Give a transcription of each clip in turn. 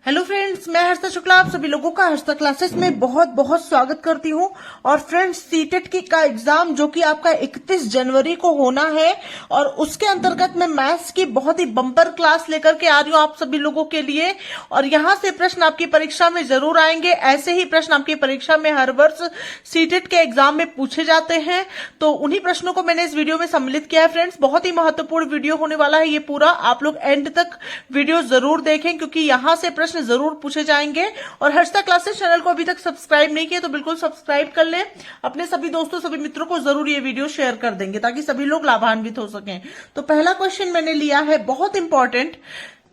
Hello friends, मैं हर्षिता शुक्ला आप सभी लोगों का हर्षिता क्लासेस में बहुत बहुत स्वागत करती हूं। और फ्रेंड्स, सीटेट की का एग्जाम जो कि आपका 31 जनवरी को होना है और उसके अंतर्गत मैं मैथ्स की बहुत ही बम्पर क्लास लेकर के आ रही हूं आप सभी लोगों के लिए। और यहां से प्रश्न आपकी परीक्षा में जरूर आएंगे। ऐसे ही प्रश्न आपकी परीक्षा में हर वर्ष सीटेट के एग्जाम में पूछे जाते हैं, तो उन्हीं प्रश्नों को मैंने इस वीडियो में सम्मिलित किया है। फ्रेंड्स, बहुत ही महत्वपूर्ण वीडियो होने वाला है ये पूरा। आप लोग एंड तक वीडियो जरूर देखें क्योंकि यहां से प्रश्न जरूर पूछे जाएंगे। और हर्षिता क्लासेस चैनल को अभी तक सब्सक्राइब नहीं किया तो बिल्कुल सब्सक्राइब कर लें। अपने सभी दोस्तों सभी मित्रों को जरूर ये वीडियो शेयर कर देंगे ताकि सभी लोग लाभान्वित हो सकें। तो पहला क्वेश्चन मैंने लिया है बहुत इंपॉर्टेंट।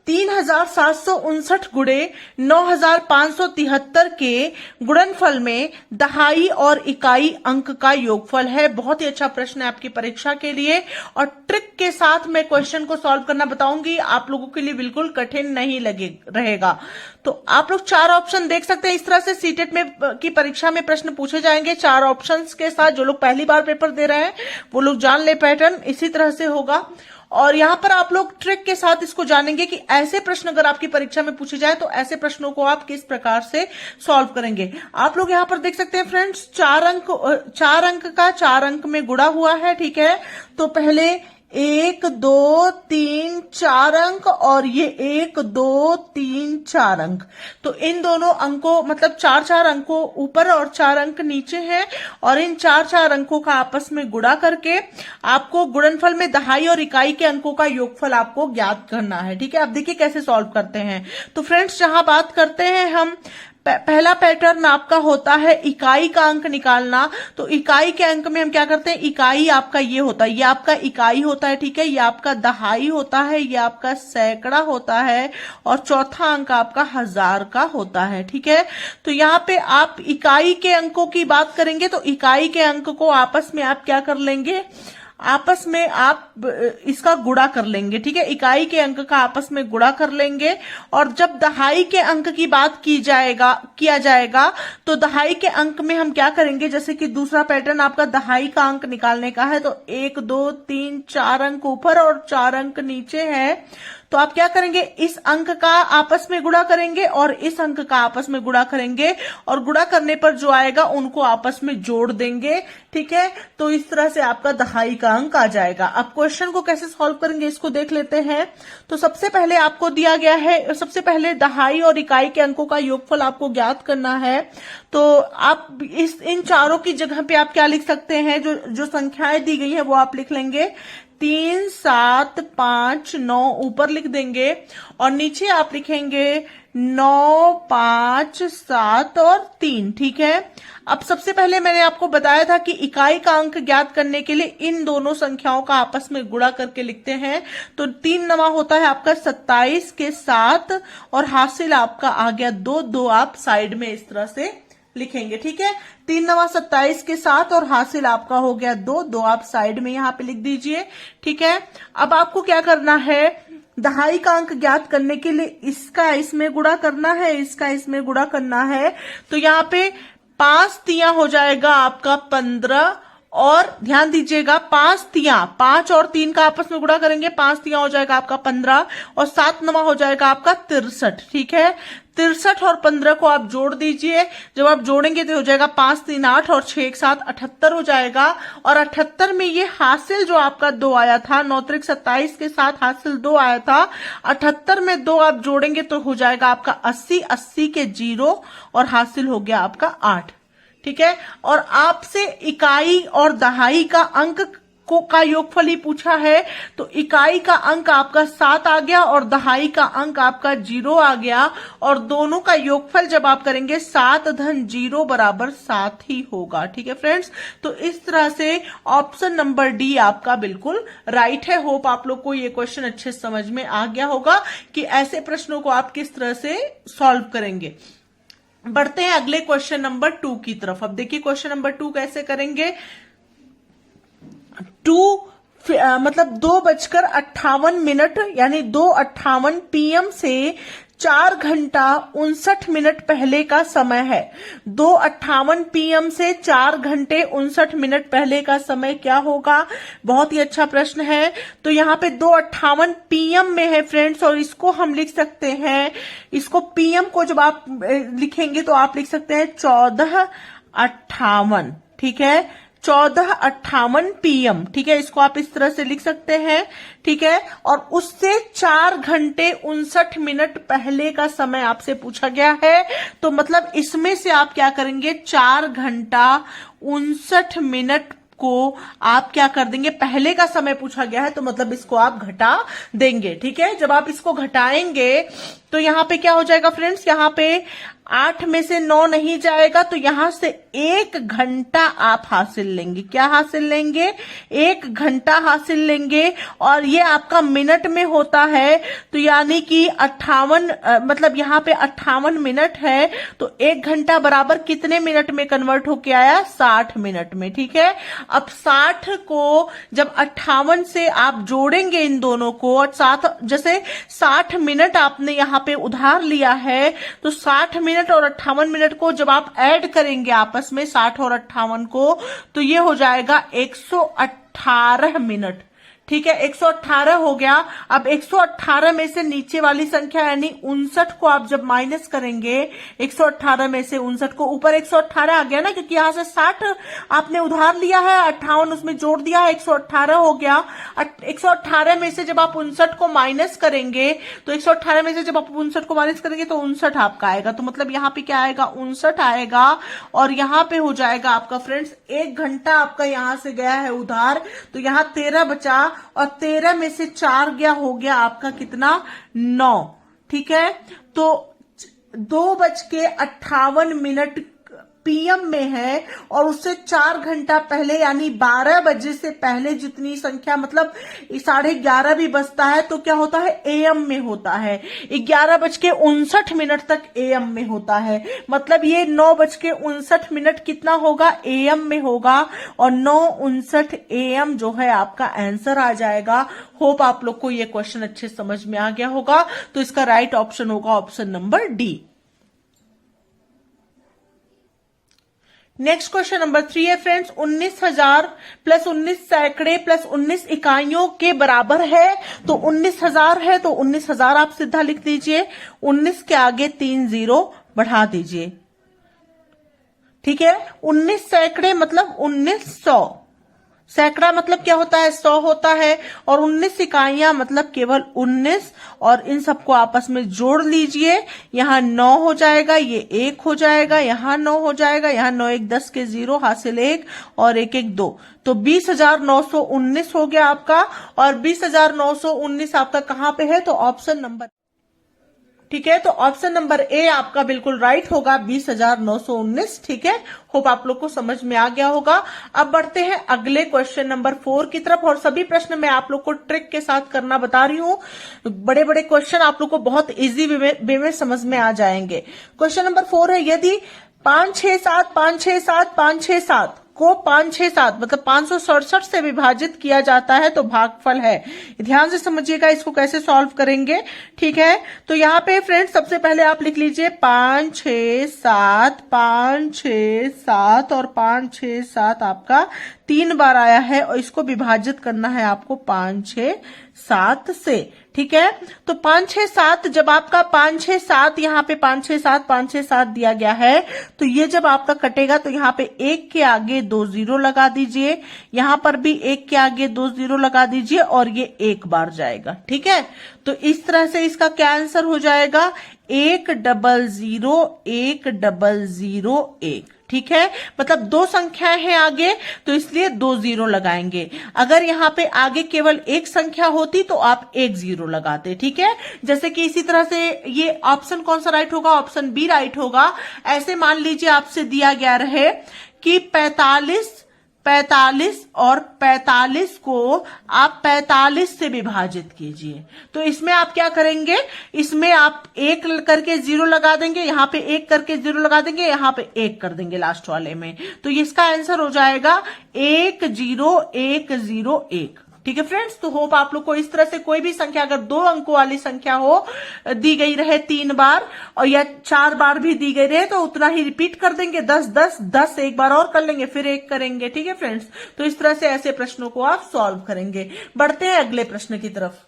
3759 गुणे 9573 के गुणनफल में दहाई और इकाई अंक का योगफल है। बहुत ही अच्छा प्रश्न है आपकी परीक्षा के लिए और ट्रिक के साथ मैं क्वेश्चन को सॉल्व करना बताऊंगी। आप लोगों के लिए बिल्कुल कठिन नहीं रहेगा। तो आप लोग चार ऑप्शन देख सकते हैं। इस तरह से सीटेट में की परीक्षा में प्रश्न पूछे जाएंगे चार ऑप्शंस के साथ। जो लोग पहली बार पेपर दे रहे हैं वो लोग जान ले, पैटर्न इसी तरह से होगा। और यहां पर आप लोग ट्रिक के साथ इसको जानेंगे कि ऐसे प्रश्न अगर आपकी परीक्षा में पूछे जाए तो ऐसे प्रश्नों को आप किस प्रकार से सॉल्व करेंगे। आप लोग यहां पर देख सकते हैं फ्रेंड्स, चार अंक का 4 अंक में गुणा हुआ है। ठीक है, तो पहले 1 2 3 4 अंक और ये 1 2 3 4 अंक। तो इन दोनों अंकों मतलब 4 अंकों ऊपर और 4 अंक नीचे हैं और इन 4 अंकों का आपस में गुणा करके आपको गुणनफल में दहाई और इकाई के अंकों का योगफल आपको ज्ञात करना है। ठीक है, अब देखिए कैसे सॉल्व करते हैं। तो फ्रेंड्स, जहां बात करते हैं हम, पहला पैटर्न आपका होता है इकाई का अंक निकालना। तो इकाई के अंक में हम क्या करते हैं, इकाई आपका ये होता है, ये आपका इकाई होता है। ठीक है, ये आपका दहाई होता है, ये आपका सैकड़ा होता है और चौथा अंक आपका हजार का होता है। ठीक है, तो यहाँ पे आप इकाई के अंकों की बात करेंगे तो इकाई के अंक को आपस में आप क्या कर लेंगे, आपस में आप इसका गुणा कर लेंगे। ठीक है, इकाई के अंक का आपस में गुणा कर लेंगे। और जब दहाई के अंक की बात किया जाएगा तो दहाई के अंक में हम क्या करेंगे, जैसे कि दूसरा पैटर्न आपका दहाई का अंक निकालने का है तो 1 2 3 4 अंक ऊपर और 4 अंक नीचे है। तो आप क्या करेंगे, इस अंक का आपस में गुणा करेंगे और इस अंक का आपस में गुणा करेंगे और गुणा करने पर जो आएगा उनको आपस में जोड़ देंगे। ठीक है, तो इस तरह से आपका दहाई का अंक आ जाएगा। अब क्वेश्चन को कैसे सॉल्व करेंगे इसको देख लेते हैं। तो सबसे पहले आपको दिया गया है, सबसे पहले दहाई और इकाई के अंकों का योगफल आपको ज्ञात करना है। तो आप इन चारों की जगह पे आप क्या लिख सकते हैं, जो संख्याएं दी गई है वो आप लिख लेंगे। 3 7 5 9 ऊपर लिख देंगे और नीचे आप लिखेंगे 9 5 7 और 3। ठीक है, अब सबसे पहले मैंने आपको बताया था कि इकाई का अंक ज्ञात करने के लिए इन दोनों संख्याओं का आपस में गुणा करके लिखते हैं। तो 3 नमा होता है आपका 27 के 7 और हासिल आपका आ गया 2 2 आप साइड में इस तरह से लिखेंगे। ठीक है, 3 9 27 के साथ और हासिल आपका हो गया 2 2 आप साइड में यहां पे लिख दीजिए। ठीक है, अब आपको क्या करना है, दहाई का अंक ज्ञात करने के लिए इसका इसमें गुणा करना है, इसका इसमें गुणा करना है। तो यहाँ पे 5 तिया हो जाएगा आपका 15 और ध्यान दीजिएगा 5 तिया 5 और 3 का आपस में गुणा करेंगे, 5 तिया हो जाएगा आपका 15 और 7 नमा हो जाएगा आपका 63। ठीक है, 63 और 15 को आप जोड़ दीजिए। जब आप जोड़ेंगे तो हो जाएगा 5 3 8 और 6 1 7 78 हो जाएगा। और 78 में ये हासिल जो आपका 2 आया था, 9 3 27 के साथ हासिल 2 आया था, 78 में 2 आप जोड़ेंगे तो हो जाएगा आपका 80 80 के 0 और हासिल हो गया आपका 8। ठीक है, और आपसे इकाई और दहाई का अंक का योगफल ही पूछा है। तो इकाई का अंक आपका 7 आ गया और दहाई का अंक आपका 0 आ गया और दोनों का योगफल जब आप करेंगे 7 धन 0 बराबर 7 ही होगा। ठीक है फ्रेंड्स, तो इस तरह से ऑप्शन नंबर डी आपका बिल्कुल राइट है। होप आप लोग को ये क्वेश्चन अच्छे समझ में आ गया होगा कि ऐसे प्रश्नों को आप किस तरह से सॉल्व करेंगे। बढ़ते हैं अगले क्वेश्चन नंबर 2 की तरफ। अब देखिए क्वेश्चन नंबर 2 कैसे करेंगे। 2 मतलब 2:58 यानी 2:58 PM से 4 घंटा 59 मिनट पहले का समय है। 2:58 PM से 4 घंटे 59 मिनट पहले का समय क्या होगा? बहुत ही अच्छा प्रश्न है। तो यहाँ पे 2:58 PM में है फ्रेंड्स, और इसको हम लिख सकते हैं, इसको PM को जब आप लिखेंगे तो आप लिख सकते हैं 14:58, ठीक है, 14:58 PM, ठीक है, इसको आप इस तरह से लिख सकते हैं, ठीक है। और उससे 4 घंटे 59 मिनट पहले का समय आपसे पूछा गया है, तो मतलब इसमें से आप क्या करेंगे, 4 घंटा 59 मिनट को आप क्या कर देंगे, पहले का समय पूछा गया है तो मतलब इसको आप घटा देंगे, ठीक है। जब आप इसको घटाएंगे तो यहां पे क्या हो जाएगा फ्रेंड्स, यहां पे 8 में से 9 नहीं जाएगा, तो यहां से 1 घंटा आप हासिल लेंगे। क्या हासिल लेंगे? 1 घंटा हासिल लेंगे, और ये आपका मिनट में होता है, तो यानी कि 58 मतलब यहां पे 58 मिनट है, तो 1 घंटा बराबर कितने मिनट में कन्वर्ट होके आया? 60 मिनट में, ठीक है। अब 60 को जब 58 से आप जोड़ेंगे इन दोनों को, और 7 जैसे 60 मिनट आपने यहां पे उधार लिया है, तो 60 मिनट और 58 मिनट को जब आप ऐड करेंगे आपस में, 60 और 58 को, तो ये हो जाएगा 118 मिनट, ठीक है, 118 हो गया। अब 118 में से नीचे वाली संख्या यानी 59 को आप जब माइनस करेंगे, 118 में से 59 को, ऊपर 118 आ गया ना, क्योंकि यहां से 60 आपने उधार लिया है, 58 उसमें जोड़ दिया है, 118 हो गया। 118 में से जब आप 59 को माइनस करेंगे, तो 118 में से जब आप 59 को माइनस करेंगे तो 59 आपका आएगा, तो मतलब यहाँ पे क्या आएगा, 59 आएगा। और यहाँ पे हो जाएगा आपका फ्रेंड्स 1 घंटा आपका यहां से गया है उधार, तो यहाँ 13 बचा, और 13 में से 4 गया, हो गया आपका कितना, 9, ठीक है। तो 2:58 PM में है, और उससे 4 घंटा पहले यानी 12 बजे से पहले जितनी संख्या, मतलब 11:30 भी बजता है तो क्या होता है, AM में होता है। 11:59 तक AM में होता है, मतलब ये 9:59 कितना होगा, AM में होगा, और 9:59 AM जो है आपका आंसर आ जाएगा। होप आप लोग को ये क्वेश्चन अच्छे समझ में आ गया होगा। तो इसका राइट ऑप्शन होगा option number D. Next question number 3 है फ्रेंड्स, 19,000 प्लस 19 सैकड़े प्लस 19 इकाइयों के बराबर है। तो 19,000 है तो 19,000 आप सीधा लिख दीजिए, 19 के आगे 3 0 बढ़ा दीजिए, ठीक है। 19 सैकड़े मतलब 1900, सैकड़ा मतलब क्या होता है, 100 होता है, और 19 इकाइयां मतलब केवल 19, और इन सबको आपस में जोड़ लीजिए, यहां 9 हो जाएगा, ये 1 हो जाएगा, यहां 9 हो जाएगा, यहां 9 1 10 के 0 हासिल 1 और 1 1 2, तो 20,919 हो गया आपका। और 20,919 आपका कहां पे है, तो ऑप्शन नंबर, ठीक है, तो ऑप्शन नंबर ए आपका बिल्कुल राइट होगा, 20,919, ठीक है। होप आप लोग को समझ में आ गया होगा। अब बढ़ते हैं अगले क्वेश्चन नंबर 4 की तरफ, और सभी प्रश्न मैं आप लोग को ट्रिक के साथ करना बता रही हूं। बड़े बड़े क्वेश्चन आप लोग को बहुत इजी वे में समझ में आ जाएंगे। क्वेश्चन नंबर 4 है, यदि 5 6 7 5 6 7 5 6 7 को 5 6 7 मतलब 567 से विभाजित किया जाता है तो भागफल है। ध्यान से समझिएगा इसको कैसे सॉल्व करेंगे, ठीक है। तो यहाँ पे फ्रेंड्स सबसे पहले आप लिख लीजिए 5 6 7 5 6 7 और 5 6 7 आपका 3 बार आया है, और इसको विभाजित करना है आपको 5 6 7 से, ठीक है। तो 5 6 7 जब आपका 5 6 7 यहाँ पे 5 6 7 5 6 7 दिया गया है, तो ये जब आपका कटेगा तो यहाँ पे 1 के आगे 2 0 लगा दीजिए, यहां पर भी 1 के आगे 2 0 लगा दीजिए, और ये 1 बार जाएगा, ठीक है। तो इस तरह से इसका क्या आंसर हो जाएगा, 1 0 0 1 0 0 1, ठीक है। मतलब 2 संख्याएं हैं आगे, तो इसलिए 2 0 लगाएंगे। अगर यहाँ पे आगे केवल 1 संख्या होती तो आप 1 0 लगाते, ठीक है। जैसे कि इसी तरह से ये ऑप्शन कौन सा राइट होगा, ऑप्शन बी राइट होगा। ऐसे मान लीजिए आपसे दिया गया रहे कि 45 और 45 को आप 45 से विभाजित कीजिए, तो इसमें आप क्या करेंगे, इसमें आप 1 करके 0 लगा देंगे, यहां पे 1 करके 0 लगा देंगे, यहां पे 1 कर देंगे लास्ट वाले में, तो इसका आंसर हो जाएगा 1 0 1 0 1, ठीक है फ्रेंड्स, तो होप आप लोग को इस तरह से कोई भी संख्या अगर 2 अंकों वाली संख्या हो, दी गई रहे 3 बार और या 4 बार भी दी गई रहे तो उतना ही रिपीट कर देंगे, 10 10 10 एक बार और कर लेंगे, फिर 1 करेंगे। ठीक है फ्रेंड्स, तो इस तरह से ऐसे प्रश्नों को आप सॉल्व करेंगे। बढ़ते हैं अगले प्रश्न की तरफ।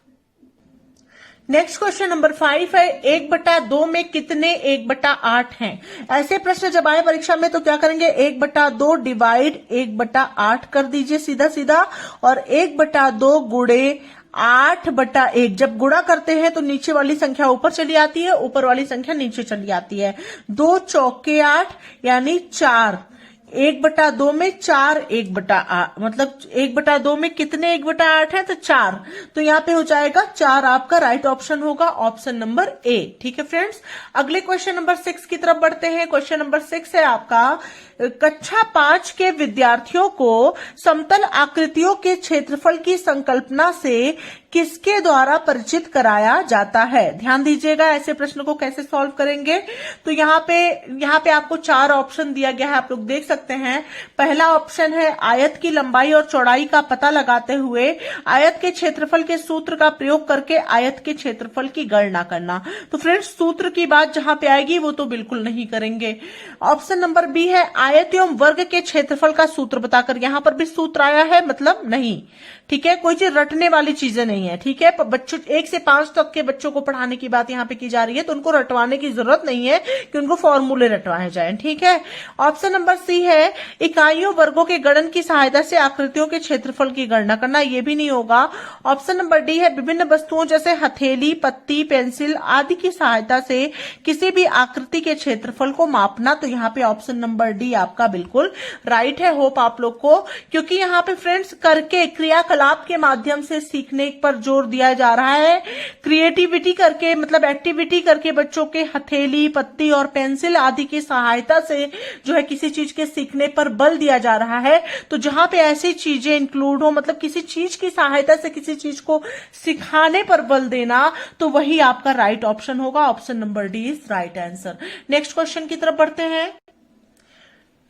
नेक्स्ट क्वेश्चन नंबर 5 है, 1/2 में कितने 1/8 हैं? ऐसे प्रश्न जब आए परीक्षा में तो क्या करेंगे, 1/2 डिवाइड 1/8 कर दीजिए सीधा सीधा, और 1/2 गुणे 8/1। जब गुणा करते हैं तो नीचे वाली संख्या ऊपर चली आती है, ऊपर वाली संख्या नीचे चली आती है। 2 चौके 8 यानी 4। 1/2 में 4 1/8, मतलब 1/2 में कितने 1/8 है, तो 4। तो यहाँ पे हो जाएगा 4 आपका राइट ऑप्शन होगा, ऑप्शन नंबर ए। ठीक है फ्रेंड्स, अगले क्वेश्चन नंबर 6 की तरफ बढ़ते हैं। क्वेश्चन नंबर 6 है आपका, कक्षा 5 के विद्यार्थियों को समतल आकृतियों के क्षेत्रफल की संकल्पना से किसके द्वारा परिचित कराया जाता है? ध्यान दीजिएगा, ऐसे प्रश्न को कैसे सॉल्व करेंगे। तो यहाँ पे आपको 4 ऑप्शन दिया गया है, आप लोग देख सकते हैं। पहला ऑप्शन है, आयत की लंबाई और चौड़ाई का पता लगाते हुए आयत के क्षेत्रफल के सूत्र का प्रयोग करके आयत के क्षेत्रफल की गणना करना। तो फ्रेंड्स, सूत्र की बात जहां पे आएगी वो तो बिल्कुल नहीं करेंगे। ऑप्शन नंबर बी है, आयत एवं वर्ग के क्षेत्रफल का सूत्र बताकर। यहां पर भी सूत्र आया है, मतलब नहीं। ठीक है, कोई चीज रटने वाली चीजें नहीं है। ठीक है, बच्चों 1 से 5 तक के बच्चों को पढ़ाने की बात यहाँ पे की जा रही है, तो उनको रटवाने की जरूरत नहीं है कि उनको फॉर्मूले रटवाए जाएं। ठीक है, ऑप्शन नंबर सी है, इकाइयों वर्गों के गणन की सहायता से आकृतियों के क्षेत्रफल की गणना करना। ये भी नहीं होगा। ऑप्शन नंबर डी है, विभिन्न वस्तुओं जैसे हथेली, पत्ती, पेंसिल आदि की सहायता से किसी भी आकृति के क्षेत्रफल को मापना। तो यहाँ पे ऑप्शन नंबर डी आपका बिल्कुल राइट है। होप आप लोग को, क्योंकि यहाँ पे फ्रेंड्स करके क्रियाकलाप के माध्यम से सीखने पर जोर दिया जा रहा है। क्रिएटिविटी करके, मतलब एक्टिविटी करके बच्चों के हथेली, पत्ती और पेंसिल आदि की सहायता से जो है किसी चीज के सीखने पर बल दिया जा रहा है। तो जहां पे ऐसी चीजें इंक्लूड हो, मतलब किसी चीज की सहायता से किसी चीज को सिखाने पर बल देना, तो वही आपका राइट ऑप्शन होगा। Option number D is right answer. Next question की तरफ बढ़ते हैं।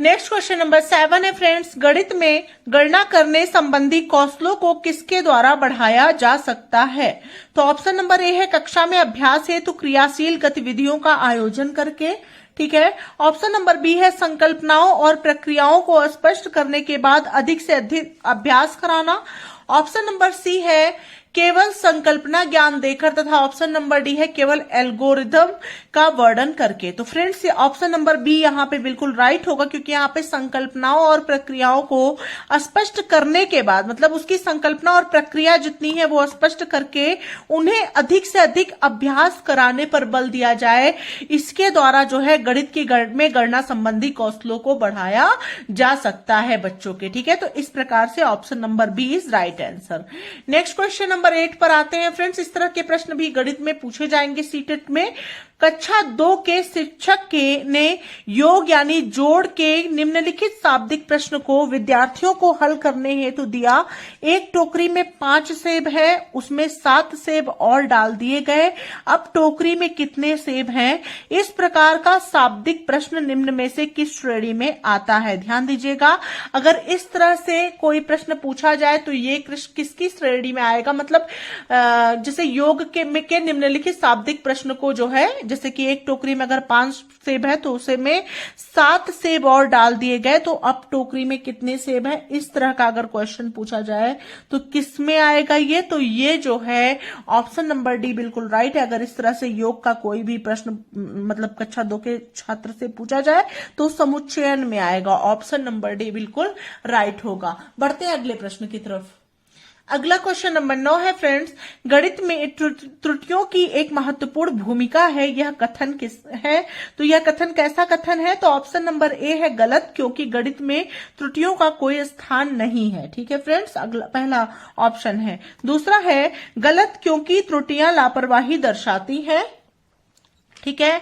नेक्स्ट क्वेश्चन नंबर 7 है फ्रेंड्स, गणित में गणना करने संबंधी कौशलों को किसके द्वारा बढ़ाया जा सकता है? तो ऑप्शन नंबर ए है, कक्षा में अभ्यास हेतु क्रियाशील गतिविधियों का आयोजन करके। ठीक है, ऑप्शन नंबर बी है, संकल्पनाओं और प्रक्रियाओं को स्पष्ट करने के बाद अधिक से अधिक अभ्यास कराना। ऑप्शन नंबर सी है, केवल संकल्पना ज्ञान देकर, तथा ऑप्शन नंबर डी है, केवल एल्गोरिथम का वर्णन करके। तो फ्रेंड्स, ऑप्शन नंबर बी यहाँ पे बिल्कुल राइट होगा, क्योंकि यहाँ पे संकल्पनाओं और प्रक्रियाओं को स्पष्ट करने के बाद, मतलब उसकी संकल्पना और प्रक्रिया जितनी है वो स्पष्ट करके उन्हें अधिक से अधिक अभ्यास कराने पर बल दिया जाए। इसके द्वारा जो है गणित की में गणना संबंधी कौशलों को बढ़ाया जा सकता है बच्चों के। ठीक है, तो इस प्रकार से option number B is right answer. Next question number 8 पर आते हैं फ्रेंड्स। इस तरह के प्रश्न भी गणित में पूछे जाएंगे सीटेट में। कक्षा 2 के शिक्षक ने योग यानी जोड़ के निम्नलिखित शाब्दिक प्रश्न को विद्यार्थियों को हल करने हेतु दिया। एक टोकरी में 5 सेब है, उसमें 7 सेब और डाल दिए गए। अब टोकरी में कितने सेब हैं? इस प्रकार का शाब्दिक प्रश्न निम्न में से किस श्रेणी में आता है? ध्यान दीजिएगा, अगर इस तरह से कोई प्रश्न पूछा जाए तो ये किसकी श्रेणी में आएगा? मतलब जैसे योग के निम्नलिखित शाब्दिक प्रश्न को जो है, जैसे कि एक टोकरी में अगर 5 सेब है तो उसे में 7 सेब और डाल दिए गए, तो अब टोकरी में कितने सेब हैं? इस तरह का अगर क्वेश्चन पूछा जाए तो किस में आएगा ये? तो ये जो है ऑप्शन नंबर डी बिल्कुल राइट है। अगर इस तरह से योग का कोई भी प्रश्न मतलब कक्षा 2 के छात्र से पूछा जाए तो समुच्चयन में आएगा। ऑप्शन नंबर डी बिल्कुल राइट होगा। बढ़ते हैं अगले प्रश्न की तरफ। अगला क्वेश्चन नंबर 9 है फ्रेंड्स, गणित में त्रुटियों की एक महत्वपूर्ण भूमिका है, यह कथन किस है? तो यह कथन कैसा कथन है? तो ऑप्शन नंबर ए है गलत, क्योंकि गणित में त्रुटियों का कोई स्थान नहीं है। ठीक है फ्रेंड्स, अगला पहला ऑप्शन है। दूसरा है गलत, क्योंकि त्रुटियां लापरवाही दर्शाती हैं। ठीक है,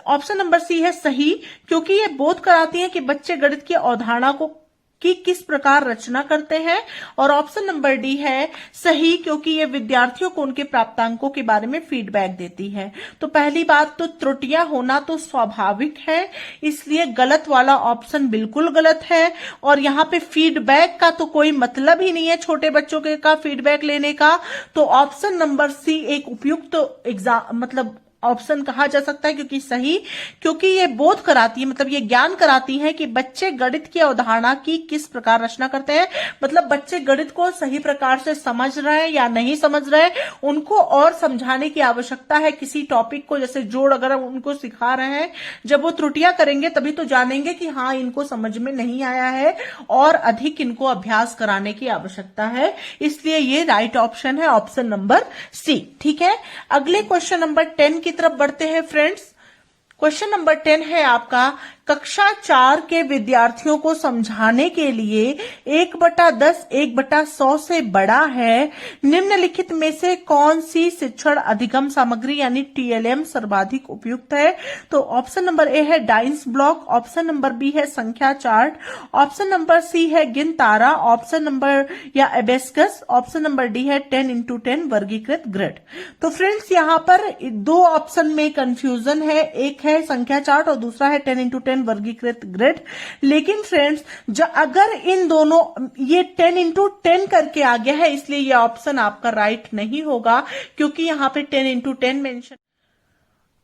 ऑप्शन नंबर सी है सही, क्योंकि ये बोध कराती हैं कि बच्चे गणित की अवधारणा को की किस प्रकार रचना करते हैं, और ऑप्शन नंबर डी है सही, क्योंकि ये विद्यार्थियों को उनके प्राप्तांकों के बारे में फीडबैक देती है। तो पहली बात तो त्रुटियां होना तो स्वाभाविक है, इसलिए गलत वाला ऑप्शन बिल्कुल गलत है। और यहाँ पे फीडबैक का तो कोई मतलब ही नहीं है छोटे बच्चों के का फीडबैक लेने का, तो ऑप्शन नंबर सी एक उपयुक्त एग्जाम मतलब ऑप्शन कहा जा सकता है, क्योंकि सही, क्योंकि ये बोध कराती है, मतलब ये ज्ञान कराती है कि बच्चे गणित की अवधारणा की किस प्रकार रचना करते हैं, मतलब बच्चे गणित को सही प्रकार से समझ रहे हैं या नहीं समझ रहे हैं, उनको और समझाने की आवश्यकता है। किसी टॉपिक को जैसे जोड़ अगर हम उनको सिखा रहे हैं, जब वो त्रुटियां करेंगे तभी तो जानेंगे कि हाँ इनको समझ में नहीं आया है, और अधिक इनको अभ्यास कराने की आवश्यकता है, इसलिए ये राइट ऑप्शन है, ऑप्शन नंबर सी। ठीक है, अगले क्वेश्चन नंबर 10 की तरफ बढ़ते हैं फ्रेंड्स। क्वेश्चन नंबर 10 है आपका, कक्षा 4 के विद्यार्थियों को समझाने के लिए 1/10 1/100 से बड़ा है, निम्नलिखित में से कौन सी शिक्षण अधिगम सामग्री यानी टीएलएम सर्वाधिक उपयुक्त है। तो ऑप्शन नंबर ए है dice block, option number B है संख्या चार्ट, ऑप्शन नंबर सी है गिन तारा, ऑप्शन नंबर या एबेस्कस, ऑप्शन नंबर डी है 10x10 वर्गीकृत ग्रिड। तो फ्रेंड्स यहाँ पर दो ऑप्शन में कंफ्यूजन है, एक है संख्या चार्ट और दूसरा है 10x10 वर्गीकृत ग्रिड। लेकिन फ्रेंड्स अगर इन दोनों ये 10x10 करके आ गया है, इसलिए ये ऑप्शन आपका राइट नहीं होगा, क्योंकि यहां पे 10x10 मेंशन,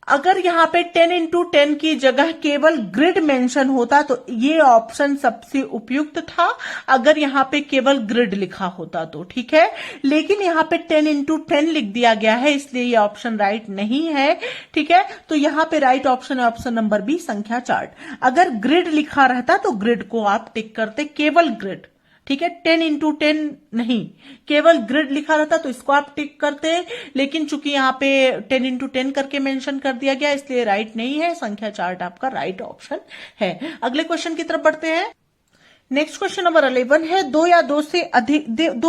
अगर यहाँ पे 10x10 की जगह केवल ग्रिड मेंशन होता तो ये ऑप्शन सबसे उपयुक्त था, अगर यहाँ पे केवल ग्रिड लिखा होता तो। ठीक है, लेकिन यहाँ पे 10x10 लिख दिया गया है, इसलिए ये ऑप्शन राइट नहीं है। ठीक है, तो यहाँ पे राइट ऑप्शन है ऑप्शन नंबर बी संख्या चार्ट। अगर ग्रिड लिखा रहता तो ग्रिड को आप टिक करते, केवल ग्रिड। ठीक है, 10x10 नहीं, केवल ग्रिड लिखा रहता तो इसको आप टिक करते, लेकिन चूंकि यहाँ पे 10x10 करके मेंशन कर दिया गया, इसलिए राइट नहीं है, संख्या चार्ट आपका राइट ऑप्शन है। अगले क्वेश्चन की तरफ बढ़ते हैं। नेक्स्ट क्वेश्चन नंबर 11 है, दो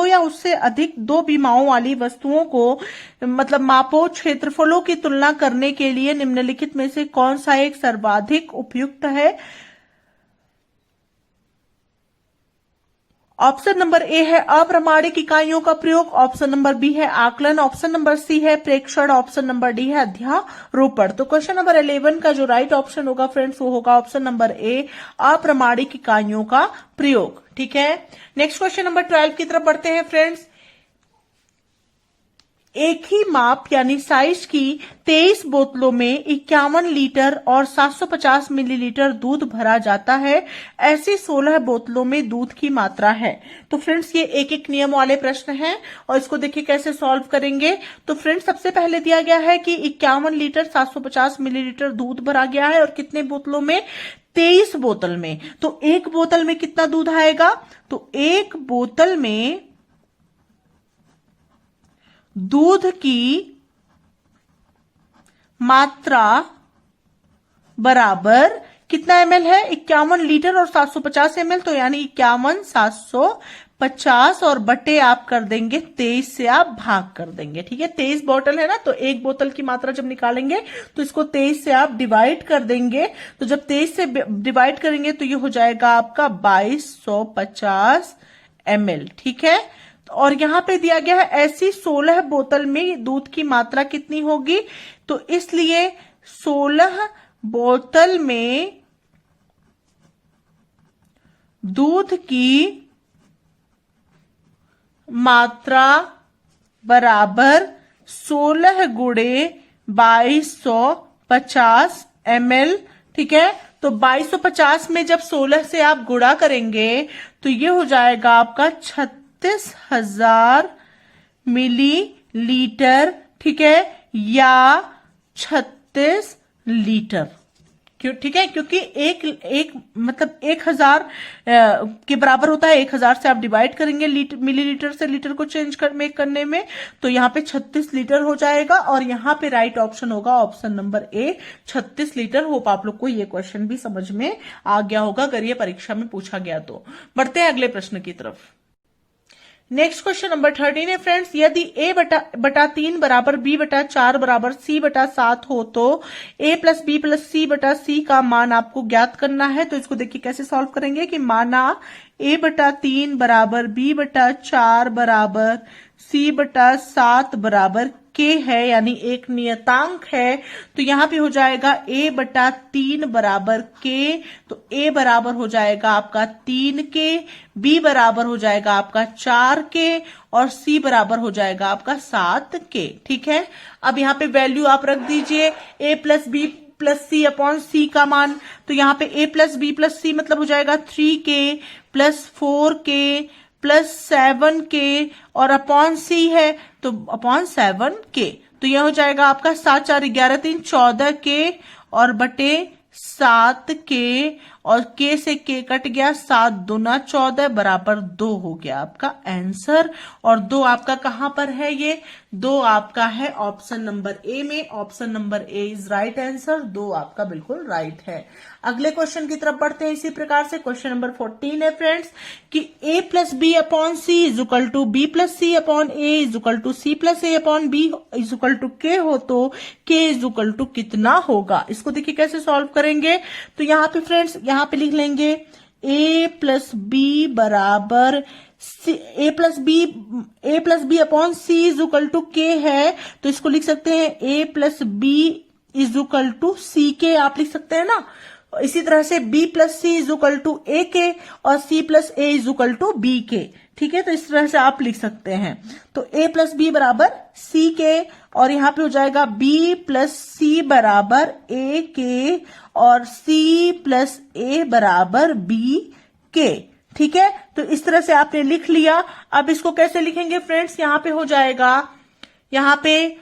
या उससे अधिक दो बीमाओं वाली वस्तुओं को मतलब मापों क्षेत्रफलों की तुलना करने के लिए निम्नलिखित में से कौन सा एक सर्वाधिक उपयुक्त है। ऑप्शन नंबर ए है अप्रमाणिक इकाइयों का प्रयोग, ऑप्शन नंबर बी है आकलन, ऑप्शन नंबर सी है प्रेक्षण, ऑप्शन नंबर डी है अध्यारोपण। तो क्वेश्चन नंबर 11 का जो राइट ऑप्शन होगा फ्रेंड्स वो होगा ऑप्शन नंबर ए अप्रमाणिक इकाइयों का प्रयोग। ठीक है, नेक्स्ट क्वेश्चन नंबर 12 की तरफ बढ़ते हैं फ्रेंड्स। एक ही माप यानी साइज की 23 बोतलों में 51 लीटर और 750 मिलीलीटर दूध भरा जाता है, ऐसी 16 बोतलों में दूध की मात्रा है। तो फ्रेंड्स ये एक एक नियम वाले प्रश्न हैं और इसको देखिए कैसे सॉल्व करेंगे। तो फ्रेंड्स सबसे पहले दिया गया है कि 51 लीटर 750 मिलीलीटर दूध भरा गया है और कितने बोतलों में, 23 बोतल में। तो एक बोतल में कितना दूध आएगा, तो एक बोतल में दूध की मात्रा बराबर कितना ml है, 51 लीटर और 750 ml, तो यानी 51 750 और बटे आप कर देंगे 23 से आप भाग कर देंगे। ठीक है, 23 बोतल है ना, तो एक बोतल की मात्रा जब निकालेंगे तो इसको 23 से आप डिवाइड कर देंगे, तो जब 23 से डिवाइड करेंगे तो ये हो जाएगा आपका 2250 ml। ठीक है, और यहां पे दिया गया है ऐसी 16 बोतल में दूध की मात्रा कितनी होगी, तो इसलिए 16 बोतल में दूध की मात्रा बराबर 16 गुणे 2250 ml। ठीक है, तो 2250 में जब 16 से आप गुणा करेंगे तो ये हो जाएगा आपका 36,000 मिलीलीटर। ठीक है, या 36 लीटर। क्यों, ठीक है, क्योंकि एक मतलब 1000 के बराबर होता है, 1000 से आप डिवाइड करेंगे मिलीलीटर से लीटर को चेंज करने में, तो यहाँ पे 36 लीटर हो जाएगा और यहाँ पे राइट ऑप्शन होगा ऑप्शन नंबर ए 36 लीटर। होप आप लोग को ये क्वेश्चन भी समझ में आ गया होगा अगर ये परीक्षा में पूछा गया तो। बढ़ते हैं अगले प्रश्न की तरफ। नेक्स्ट क्वेश्चन नंबर 13 है फ्रेंड्स, यदि a/3 बराबर b/4 बराबर c/7 हो तो a plus B plus c/c का मान आपको ज्ञात करना है। तो इसको देखिए कैसे सॉल्व करेंगे कि माना A/3 बराबर B/4 बराबर C/7 बराबर K है, यानी एक नियतांक है। तो यहाँ पे हो जाएगा A/3 बराबर K, तो A बराबर हो जाएगा आपका 3K, B बराबर हो जाएगा आपका 4K और C बराबर हो जाएगा आपका 7K। ठीक है, अब यहाँ पे वैल्यू आप रख दीजिए A plus B plus C upon C का मान। तो यहाँ पे A plus B plus C मतलब हो जाएगा 3K plus 4K plus 7K और अपॉन C है तो अपॉन 7K। तो यह हो जाएगा आपका 7 4 11 3 14K और बटे 7K और K से K कट गया, 7 दूना 14 बराबर 2 हो गया आपका आंसर। और 2 आपका कहां पर है? ये 2 आपका है ऑप्शन नंबर ए में। Option number A is right answer, 2 आपका बिल्कुल राइट है। अगले क्वेश्चन की तरफ बढ़ते हैं इसी प्रकार से। क्वेश्चन नंबर 14 है फ्रेंड्स कि a plus B upon C is equal to B plus C upon A is equal to C plus A upon B is equal to K हो तो k इज इक्वल टू कितना होगा? इसको देखिए कैसे solve करेंगे। तो यहाँ पे फ्रेंड्स यहाँ पे लिख लेंगे a प्लस बी बराबर A plus B upon C is equal to के है, तो इसको लिख सकते हैं a plus B is equal to C के, आप लिख सकते हैं ना। इसी तरह से b plus C is equal to A के और c plus A is equal to B के। ठीक है, तो इस तरह से आप लिख सकते हैं। तो a प्लस बी बराबर c के और यहाँ पे हो जाएगा b प्लस सी बराबर a के और c प्लस ए बराबर b के। ठीक है, तो इस तरह से आपने लिख लिया। अब इसको कैसे लिखेंगे फ्रेंड्स? यहाँ पे हो जाएगा, यहाँ पे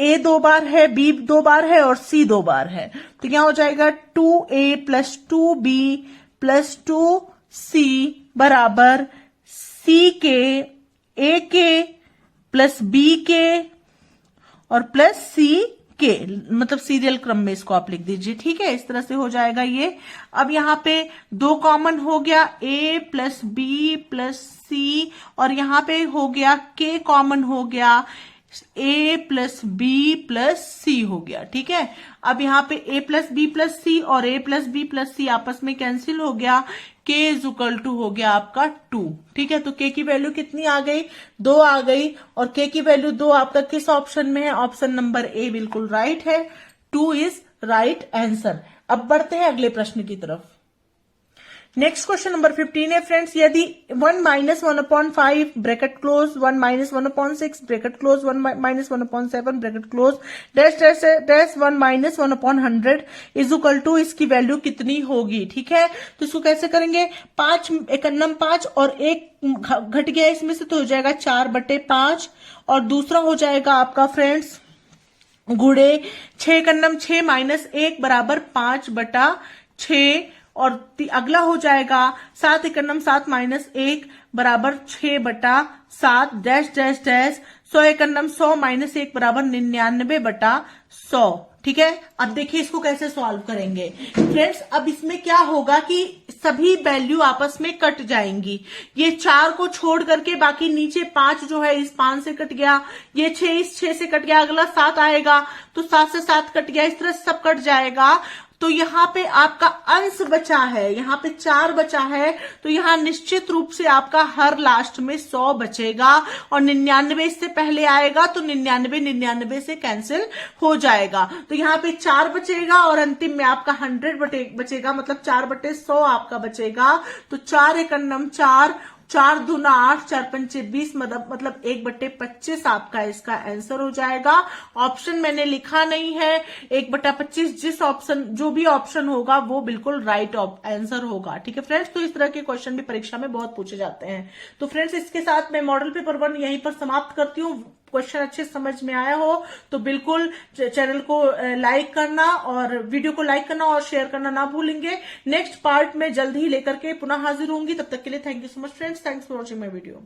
a 2 बार है, b 2 बार है और c 2 बार है, तो यहाँ हो जाएगा 2a plus 2b plus 2c बराबर c के a के प्लस b के और प्लस c के, मतलब सीरियल क्रम में इसको आप लिख दीजिए। ठीक है, इस तरह से हो जाएगा ये। अब यहाँ पे 2 कॉमन हो गया, a प्लस बी प्लस सी और यहाँ पे हो गया k कॉमन हो गया, a प्लस बी प्लस सी हो गया। ठीक है, अब यहाँ पे a प्लस बी प्लस सी और a प्लस बी प्लस सी आपस में कैंसिल हो गया, k इज इक्वल टू हो गया आपका 2। ठीक है, तो k की वैल्यू कितनी आ गई? 2 आ गई और k की वैल्यू 2 आपका किस ऑप्शन में है? ऑप्शन नंबर ए बिल्कुल राइट है, 2 इज राइट आंसर। अब बढ़ते हैं अगले प्रश्न की तरफ। नेक्स्ट क्वेश्चन नंबर 15 है फ्रेंड्स, यदि 1 minus 1/5 bracket close 1 minus 1/6 bracket close 1 minus 1/7 bracket close dash dash dash 1 minus 1/100 is equal to, इसकी वैल्यू कितनी होगी? ठीक है, तो इसको कैसे करेंगे? 5 एकन्नम 5 और 1 घट गया इसमें से, तो हो जाएगा 4/5 और दूसरा हो जाएगा आपका फ्रेंड्स गुड़े 6 एकन्नम 6 माइनस 1 बराबर 5/6 और अगला हो जाएगा 7 एकन्नम 7 माइनस 1 बराबर 6/7 डैश डैश डैश 100 एकन्नम 100 माइनस 1 बराबर 99/100। ठीक है, अब देखिए इसको कैसे सॉल्व करेंगे फ्रेंड्स। अब इसमें क्या होगा कि सभी वैल्यू आपस में कट जाएंगी। ये 4 को छोड़ करके बाकी नीचे 5 जो है इस 5 से कट गया, ये 6 इस 6 से कट गया, अगला 7 आएगा तो 7 से 7 कट गया, इस तरह सब कट जाएगा। तो यहाँ पे आपका अंश बचा है, यहाँ पे 4 बचा है, तो यहाँ निश्चित रूप से आपका हर लास्ट में 100 बचेगा और 99 इससे पहले आएगा तो 99 से कैंसिल हो जाएगा। तो यहाँ पे 4 बचेगा और अंतिम में आपका 100 बचेगा, मतलब 4/100 आपका बचेगा। तो 4 एकन्नम 4 4 दूना 8 4 पंचे 20 मतलब 1/25 आपका इसका आंसर हो जाएगा। ऑप्शन मैंने लिखा नहीं है, 1/25 जिस ऑप्शन जो भी ऑप्शन होगा वो बिल्कुल राइट आंसर होगा। ठीक है फ्रेंड्स, तो इस तरह के क्वेश्चन भी परीक्षा में बहुत पूछे जाते हैं। तो फ्रेंड्स इसके साथ मैं मॉडल पेपर 1 यहीं पर समाप्त करती हूँ। क्वेश्चन अच्छे समझ में आया हो तो बिल्कुल चैनल को लाइक करना और वीडियो को लाइक करना और शेयर करना ना भूलेंगे। नेक्स्ट पार्ट में जल्द ही लेकर के पुनः हाजिर होंगी, तब तक के लिए thank you so much friends, thanks for watching my video.